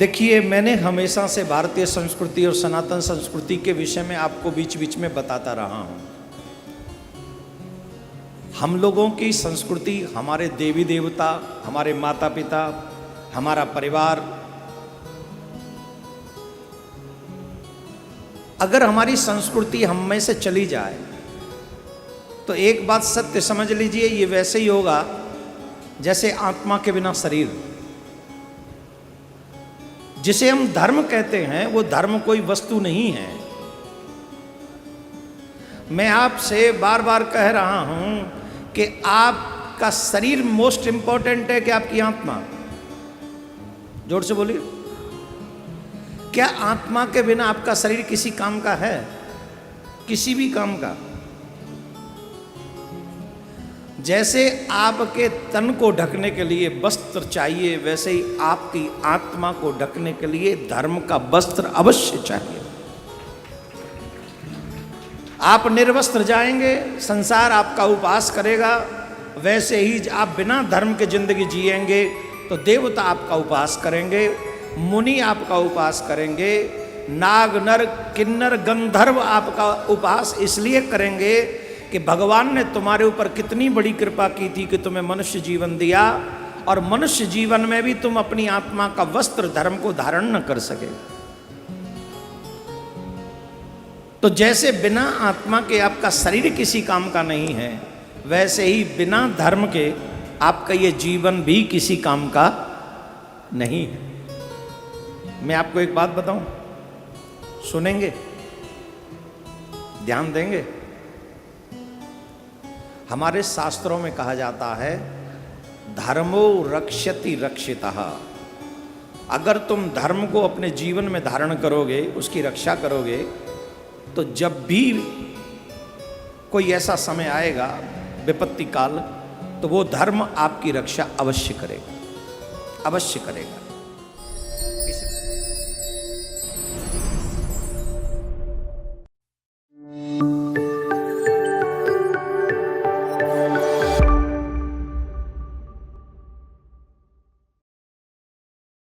देखिए, मैंने हमेशा से भारतीय संस्कृति और सनातन संस्कृति के विषय में आपको बीच बीच में बताता रहा हूं। हम लोगों की संस्कृति, हमारे देवी देवता, हमारे माता पिता, हमारा परिवार, अगर हमारी संस्कृति हम में से चली जाए तो एक बात सत्य समझ लीजिए, ये वैसे ही होगा जैसे आत्मा के बिना शरीर। जिसे हम धर्म कहते हैं वो धर्म कोई वस्तु नहीं है। मैं आपसे बार बार कह रहा हूं कि आपका शरीर मोस्ट इंपॉर्टेंट है कि आपकी आत्मा? जोर से बोलिए। क्या आत्मा के बिना आपका शरीर किसी काम का है? किसी भी काम का? जैसे आपके तन को ढकने के लिए वस्त्र चाहिए, वैसे ही आपकी आत्मा को ढकने के लिए धर्म का वस्त्र अवश्य चाहिए। आप निर्वस्त्र जाएंगे, संसार आपका उपहास करेगा। वैसे ही आप बिना धर्म के जिंदगी जिएंगे तो देवता आपका उपहास करेंगे, मुनि आपका उपहास करेंगे, नाग नर किन्नर गंधर्व आपका उपहास इसलिए करेंगे कि भगवान ने तुम्हारे ऊपर कितनी बड़ी कृपा की थी कि तुम्हें मनुष्य जीवन दिया, और मनुष्य जीवन में भी तुम अपनी आत्मा का वस्त्र धर्म को धारण न कर सके। तो जैसे बिना आत्मा के आपका शरीर किसी काम का नहीं है, वैसे ही बिना धर्म के आपका ये जीवन भी किसी काम का नहीं है। मैं आपको एक बात बताऊं, सुनेंगे? ध्यान देंगे? हमारे शास्त्रों में कहा जाता है धर्मो रक्षति रक्षितः। अगर तुम धर्म को अपने जीवन में धारण करोगे, उसकी रक्षा करोगे, तो जब भी कोई ऐसा समय आएगा विपत्ति काल, तो वो धर्म आपकी रक्षा अवश्य करेगा, अवश्य करेगा।